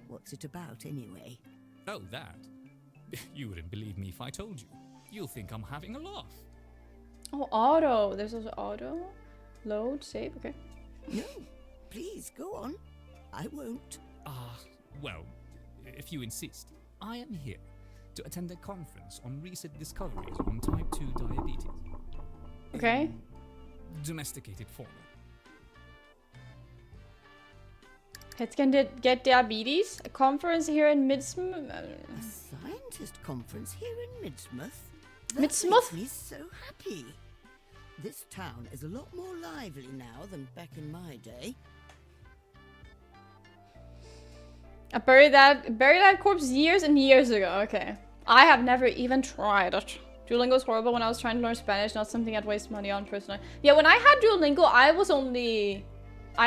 what's it about anyway? Oh, that? You wouldn't believe me if I told you. You'll think I'm having a laugh. Oh, auto. There's also auto. Load, save, okay. No, please, go on. I won't. Well, if you insist, I am here to attend a conference on recent discoveries on type 2 diabetes. Okay. In domesticated fauna. Pets can get diabetes. A conference here in A scientist conference here in Midsmouth? That Midsmouth? makes me so happy. This town is a lot more lively now than back in my day. I buried that corpse years and years ago. Okay. I have never even tried it. Duolingo was horrible when I was trying to learn Spanish, not something I'd waste money on personally. Yeah, when I had Duolingo, I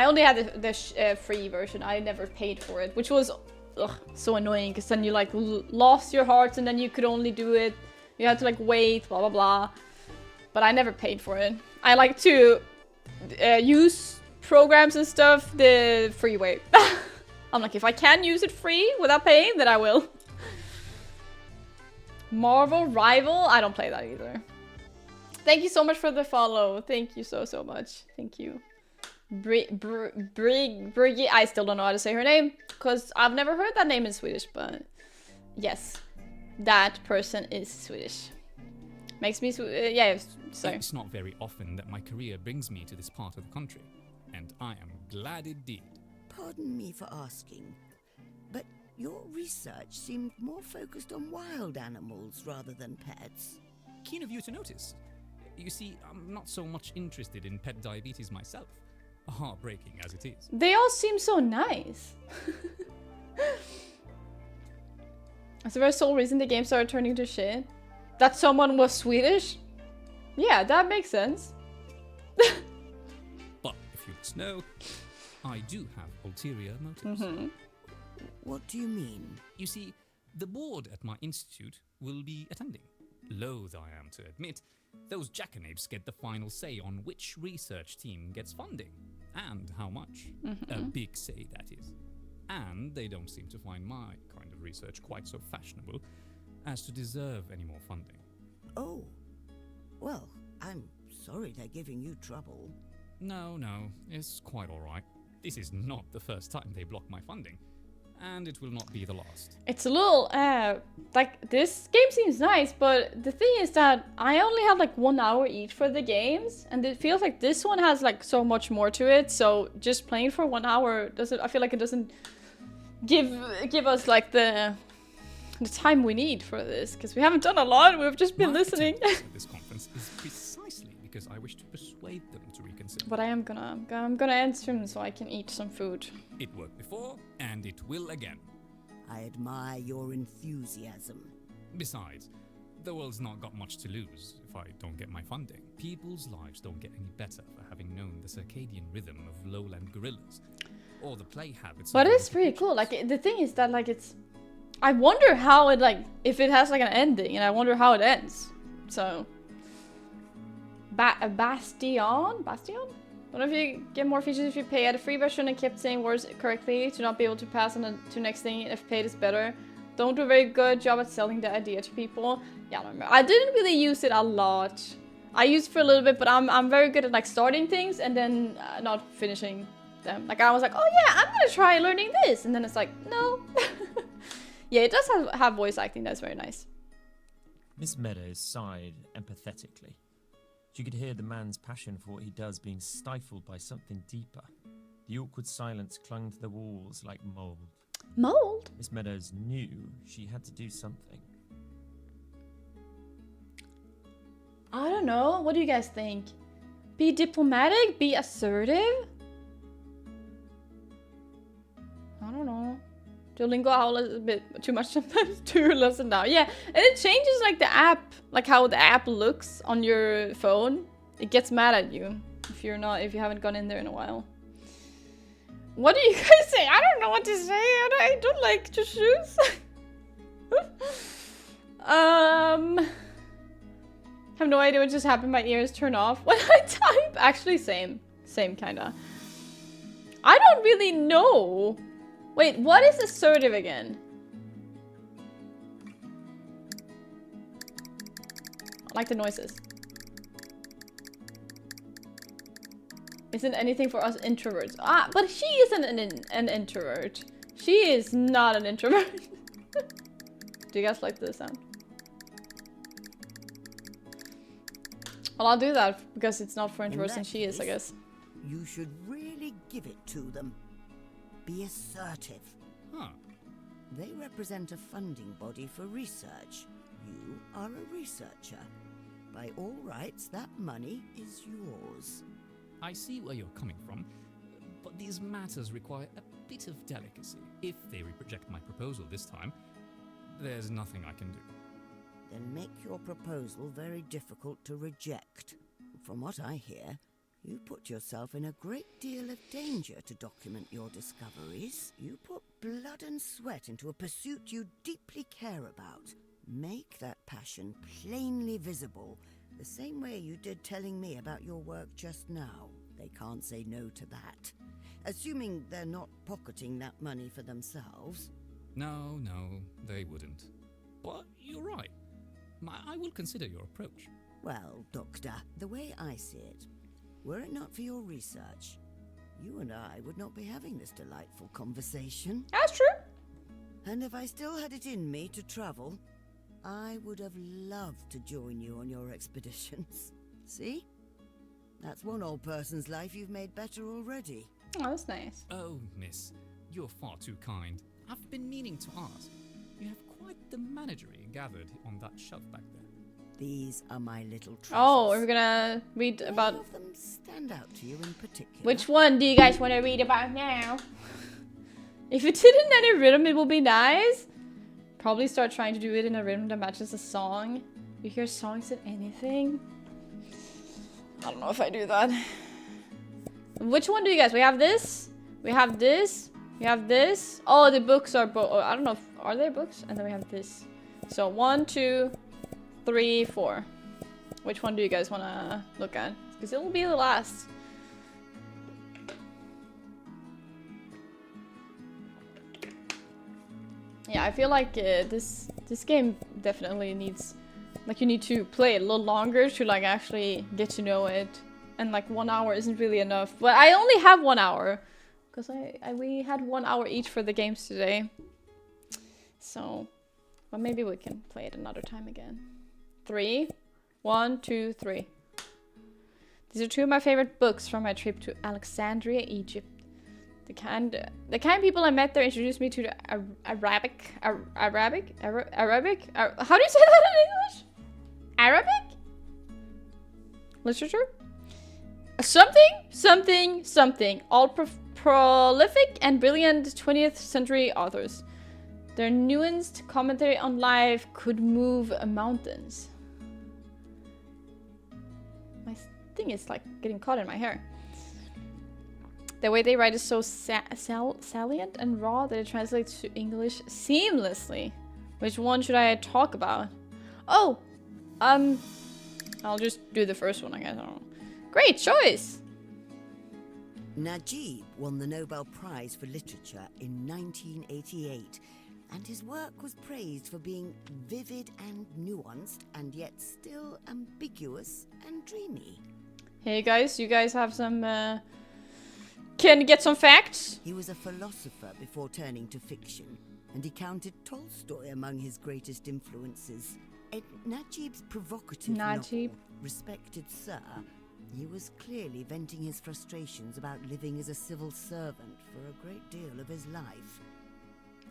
only had the free version. I never paid for it, which was so annoying because then you like lost your hearts and then you could only do it. You had to like wait, blah blah blah. But I never paid for it. I like to use programs and stuff the free way. I'm like, if I can use it free without paying, then I will. Marvel Rival? I don't play that either. Thank you so much for the follow. Thank you so much. Thank you. Briggy, I still don't know how to say her name because I've never heard that name in Swedish, but yes, that person is Swedish. Makes me yeah, sorry. It's not very often that my career brings me to this part of the country, and I am glad it did. Pardon me for asking, but your research seemed more focused on wild animals rather than pets. Keen of you to notice. You see, I'm not so much interested in pet diabetes myself. Heartbreaking as it is. They all seem so nice. That's the very sole reason the game started turning to shit. That someone was Swedish? Yeah, that makes sense. But if you must know, I do have ulterior motives. What do you mean? You see, the board at my institute will be attending. Loath I am to admit, those jackanapes get the final say on which research team gets funding, and how much. A big say, that is. And they don't seem to find my kind of research quite so fashionable as to deserve any more funding. Oh, well, I'm sorry they're giving you trouble. No, it's quite alright. This is not the first time they block my funding, and it will not be the last. It's a little, like, this game seems nice, but the thing is that I only have like 1 hour each for the games, and it feels like this one has like so much more to it, so just playing for 1 hour I feel like it doesn't give us like the time we need for this, because we haven't done a lot, we've just been listening. At this conference is precisely because I wish to persuade them to reconsider. But I'm gonna end soon so I can eat some food. It worked before, and it will again. I admire your enthusiasm. Besides, the world's not got much to lose if I don't get my funding. People's lives don't get any better for having known the circadian rhythm of lowland gorillas, or the play habits. But it's pretty cool. Like, the thing is that, like, I wonder how it, like, if it has, like, an ending, and I wonder how it ends. So, Bastion? What if you get more features if you pay? At a free version and kept saying words correctly to not be able to pass on to next thing if paid is better. Don't do a very good job at selling the idea to people. Yeah, I don't remember. I didn't really use it a lot. I used it for a little bit, but I'm very good at, like, starting things and then not finishing them. Like, I was like, oh yeah, I'm gonna try learning this, and then it's like, no. Yeah, it does have voice acting. That's very nice. Miss Meadows sighed empathetically. She could hear the man's passion for what he does being stifled by something deeper. The awkward silence clung to the walls like mold. Mold? Miss Meadows knew she had to do something. I don't know. What do you guys think? Be diplomatic? Be assertive? I don't know. Duolingo howl a bit too much sometimes to listen now. Yeah, and it changes like the app, like how the app looks on your phone. It gets mad at you if you haven't gone in there in a while. What do you guys say? I don't know what to say. I don't like to choose. Have no idea what just happened. My ears turn off when I type. Actually, same kinda. I don't really know. Wait, what is assertive again? I like the noises. Isn't anything for us introverts. Ah, but she isn't an introvert. She is not an introvert. Do you guys like this sound? Well, I'll do that because it's not for introverts and she is, I guess. You should really give it to them. Be assertive. Huh. They represent a funding body for research. You are a researcher. By all rights, that money is yours. I see where you're coming from, but these matters require a bit of delicacy. If they reject my proposal this time, there's nothing I can do. Then make your proposal very difficult to reject. From what I hear, you put yourself in a great deal of danger to document your discoveries. You put blood and sweat into a pursuit you deeply care about. Make that passion plainly visible, the same way you did telling me about your work just now. They can't say no to that. Assuming they're not pocketing that money for themselves. No, they wouldn't. But you're right. I will consider your approach. Well, Doctor, the way I see it, were it not for your research, you and I would not be having this delightful conversation. That's true. And if I still had it in me to travel, I would have loved to join you on your expeditions. See? That's one old person's life you've made better already. Oh, that's nice. Oh, miss, you're far too kind. I've been meaning to ask. You have quite the menagerie gathered on that shelf back there. These are my little treasures. Oh, we're gonna read Any about... of them stand out to you in particular? Which one do you guys want to read about now? If it did in any rhythm, it would be nice. Probably start trying to do it in a rhythm that matches the song. You hear songs in anything? I don't know if I do that. Which one do you guys? We have this. We have this. We have this. Oh, the books are both. I don't know. Are there books? And then we have this. So 1, 2, 3, 4. Which one do you guys want to look at? Because it will be the last. Yeah, I feel like this game definitely needs, like, you need to play it a little longer to like actually get to know it, and like 1 hour isn't really enough. But I only have 1 hour because we had 1 hour each for the games today. So, but maybe we can play it another time again. 3, 1, 2, 3. These are two of my favorite books from my trip to Alexandria, Egypt. The kind people I met there introduced me to the Arabic. How do you say that in English? Arabic? Literature? Something. All prolific and brilliant 20th century authors. Their nuanced commentary on life could move mountains. My thing is like getting caught in my hair. The way they write is so salient and raw that it translates to English seamlessly. Which one should I talk about? Oh, I'll just do the first one, I guess. I don't know. Great choice! Najib won the Nobel Prize for Literature in 1988, and his work was praised for being vivid and nuanced, and yet still ambiguous and dreamy. Hey guys, you guys have some, can get some facts? He was a philosopher before turning to fiction, and he counted Tolstoy among his greatest influences. In Najib's provocative novel, Respected Sir, he was clearly venting his frustrations about living as a civil servant for a great deal of his life.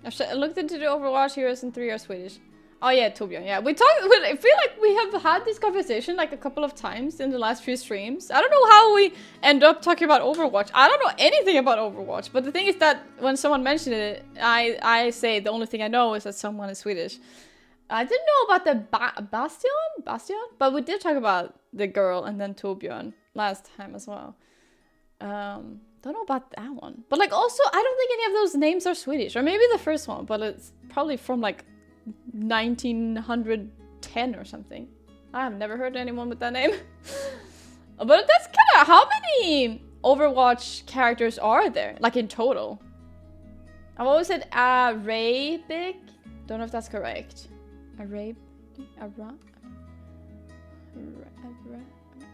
I looked into the Overwatch heroes and 3 are Swedish. Oh yeah, Torbjörn, yeah. I feel like we have had this conversation like a couple of times in the last few streams. I don't know how we end up talking about Overwatch. I don't know anything about Overwatch, but the thing is that when someone mentioned it, I say the only thing I know is that someone is Swedish. I didn't know about the Bastion, but we did talk about the girl and then Torbjörn last time as well. Don't know about that one. But like also, I don't think any of those names are Swedish. Or maybe the first one, but it's probably from like 1910 or something. I have never heard anyone with that name. But that's kind of... How many Overwatch characters are there? Like in total? I've always said Arabic. Don't know if that's correct.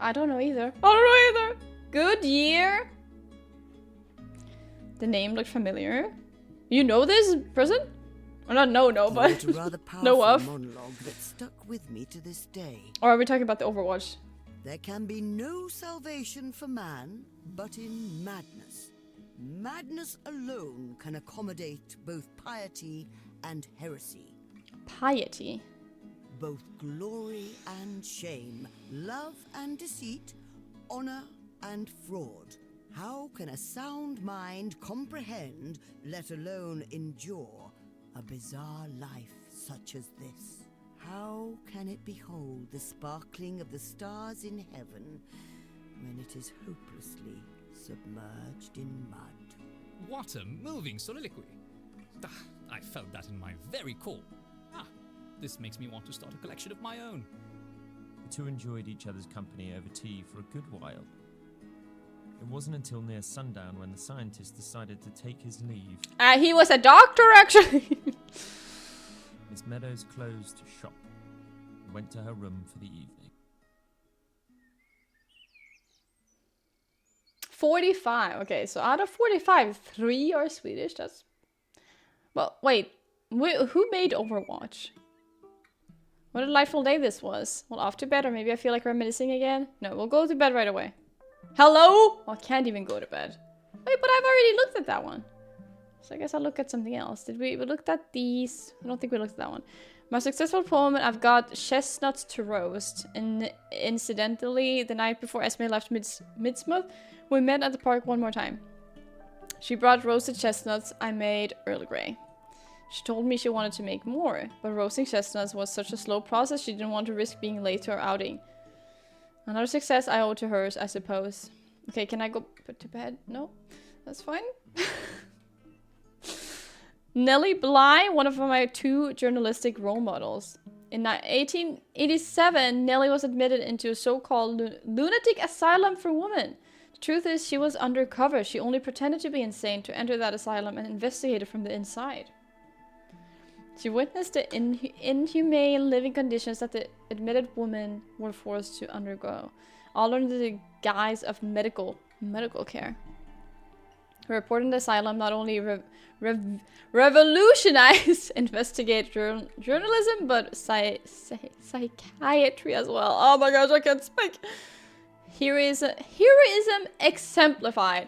I don't know either. Good year. The name looked familiar. You know this person? Or not no, He but wrote a rather know powerful of. monologue that stuck with me to this day. Or are we talking about the Overwatch? There can be no salvation for man but in madness. Madness alone can accommodate both piety and heresy, Piety. both glory and shame, love and deceit, honor and fraud. How can a sound mind comprehend, let alone endure, a bizarre life such as this? How can it behold the sparkling of the stars in heaven when it is hopelessly submerged in mud? What a moving soliloquy. Ah, I felt that in my very core. This makes me want to start a collection of my own. The two enjoyed each other's company over tea for a good while. It wasn't until near sundown when the scientist decided to take his leave. He was a doctor, actually. Miss Meadows closed shop and went to her room for the evening. 45. Okay, so out of 45, 3 are Swedish. That's... Well, wait. Who made Overwatch? What a delightful day this was. Well, off to bed, or maybe I feel like reminiscing again. No, we'll go to bed right away. Hello? Oh, I can't even go to bed. Wait, but I've already looked at that one. So I guess I'll look at something else. Did we looked at these? I don't think we looked at that one. My successful poem, I've got chestnuts to roast. And incidentally, the night before Esme left Midsmouth, we met at the park one more time. She brought roasted chestnuts. I made Earl Grey. She told me she wanted to make more, but roasting chestnuts was such a slow process she didn't want to risk being late to her outing. Another success I owe to hers, I suppose. Okay, can I go put to bed? No? That's fine. Nellie Bly, one of my 2 journalistic role models. In 1887, Nellie was admitted into a so-called lunatic asylum for women. The truth is, she was undercover. She only pretended to be insane to enter that asylum and investigated from the inside. She witnessed the inhumane living conditions that the admitted women were forced to undergo, all under the guise of medical care. Her report in the asylum not only revolutionized investigative journalism, but psychiatry as well. Oh my gosh, I can't speak. Heroism exemplified.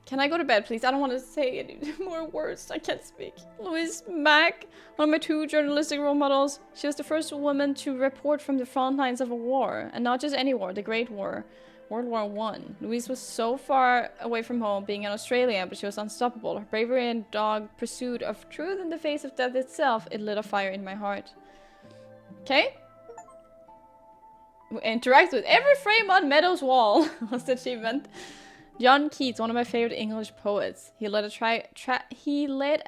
Can I go to bed, please? I don't want to say any more words. I can't speak. Louise Mack, one of my 2 journalistic role models. She was the first woman to report from the front lines of a war. And not just any war, the Great War. World War I. Louise was so far away from home, being in Australia, but she was unstoppable. Her bravery and dogged pursuit of truth in the face of death itself, it lit a fire in my heart. Okay? We interact with every frame on Meadows' wall. What's the achievement? John Keats, one of my favorite English poets. He led a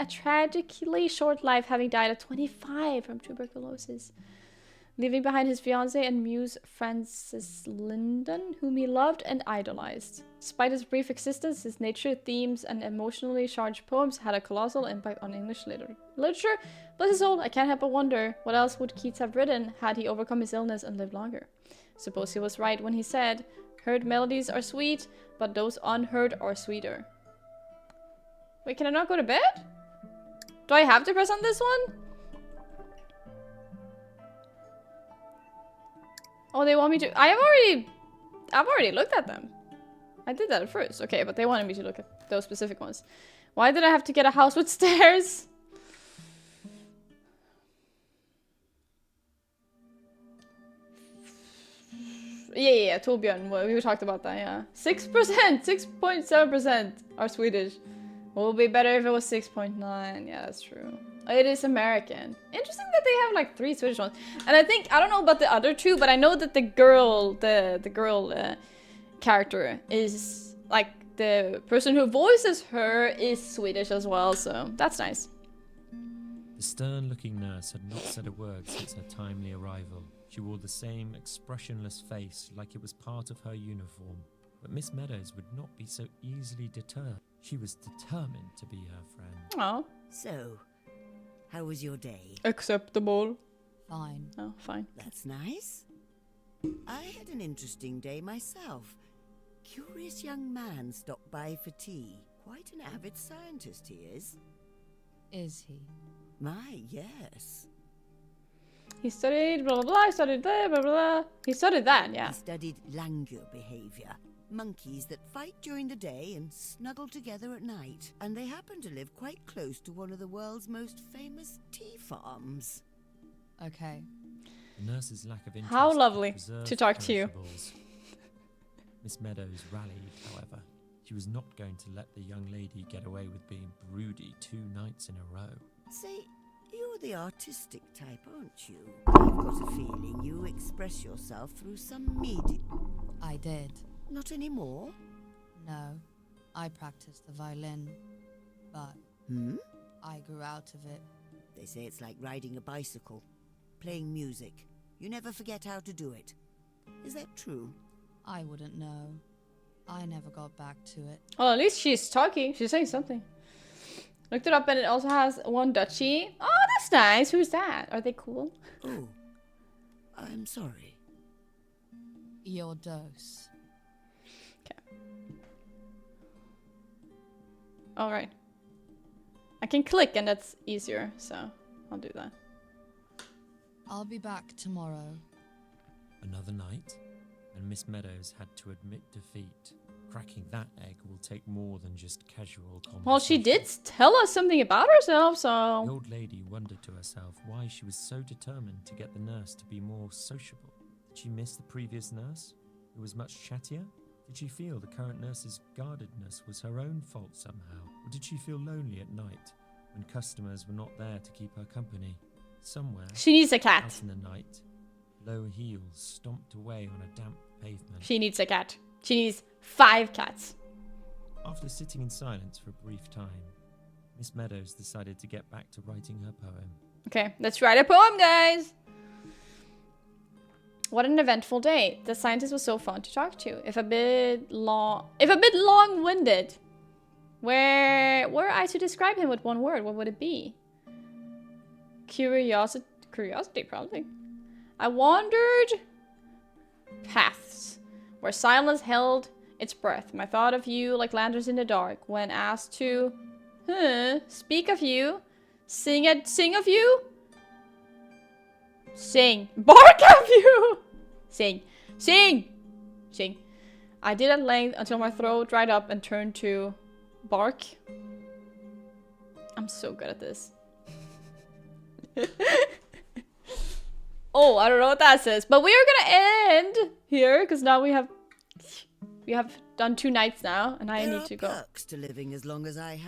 tragically short life, having died at 25 from tuberculosis, leaving behind his fiancée and muse Frances Linden, whom he loved and idolized. Despite his brief existence, his nature, themes, and emotionally charged poems had a colossal impact on English literature. Bless his soul, I can't help but wonder, what else would Keats have written had he overcome his illness and lived longer? Suppose he was right when he said, "Heard melodies are sweet, but those unheard are sweeter." Wait, can I not go to bed? Do I have to press on this one? Oh, they want me to... I've already looked at them. I did that at first. Okay, but they wanted me to look at those specific ones. Why did I have to get a house with stairs? Yeah, Torbjörn, we talked about that, yeah. 6%, 6.7% are Swedish. It would be better if it was 6.9. Yeah, that's true. It is American. Interesting that they have like 3 Swedish ones. And I think, I don't know about the other 2, but I know that the girl character is, like, the person who voices her is Swedish as well, so that's nice. The stern-looking nurse had not said a word since her timely arrival. She wore the same expressionless face, like it was part of her uniform. But Miss Meadows would not be so easily deterred. She was determined to be her friend. Oh. So, how was your day? Acceptable. Fine. Oh, fine. That's nice. I had an interesting day myself. Curious young man stopped by for tea, Quite an avid scientist he is. Is he? My, yes. He studied blah blah blah. He studied blah blah blah. He studied that, yeah. He studied langur behavior. Monkeys that fight during the day and snuggle together at night. And they happen to live quite close to one of the world's most famous tea farms. Okay. The nurse's lack of interest How had lovely preserved to talk to you. perishables. Miss Meadows rallied, however. She was not going to let the young lady get away with being broody 2 nights in a row. Say, you're the artistic type, aren't you? I've got a feeling you express yourself through some medium. I did. Not anymore? No. I practiced the violin. But I grew out of it. They say it's like riding a bicycle. Playing music. You never forget how to do it. Is that true? I wouldn't know. I never got back to it. Well, at least she's talking. She's saying something. Looked it up and it also has one duchy. Oh, that's nice. Who's that? Are they cool? Oh, I'm sorry. Your dose. All right. I can click and that's easier, so I'll do that. I'll be back tomorrow. Another night, and Miss Meadows had to admit defeat. Cracking that egg will take more than just casual conversation. Well, she did tell us something about herself, The so... old lady wondered to herself why she was so determined to get the nurse to be more sociable. Did she miss the previous nurse, who was much chattier? Did she feel the current nurse's guardedness was her own fault somehow? Or did she feel lonely at night, when customers were not there to keep her company? Somewhere, She needs a cat. out in the night, low heels stomped away on a damp pavement. She needs a cat. She needs 5 cats. After sitting in silence for a brief time, Miss Meadows decided to get back to writing her poem. Okay, let's write a poem, guys. What an eventful day. The scientist was so fun to talk to. If a bit long-winded. Were I to describe him with one word, what would it be? Curiosity, probably. I wandered paths where silence held its breath. My thought of you like lanterns in the dark. When asked to speak of you, sing of you, sing, bark of you, sing. I did at length until my throat dried up and turned to bark. I'm so good at this. Oh, I don't know what that says, but we are gonna end here because now we have done 2 nights now, and I There need are to go. perks to living as long as I have.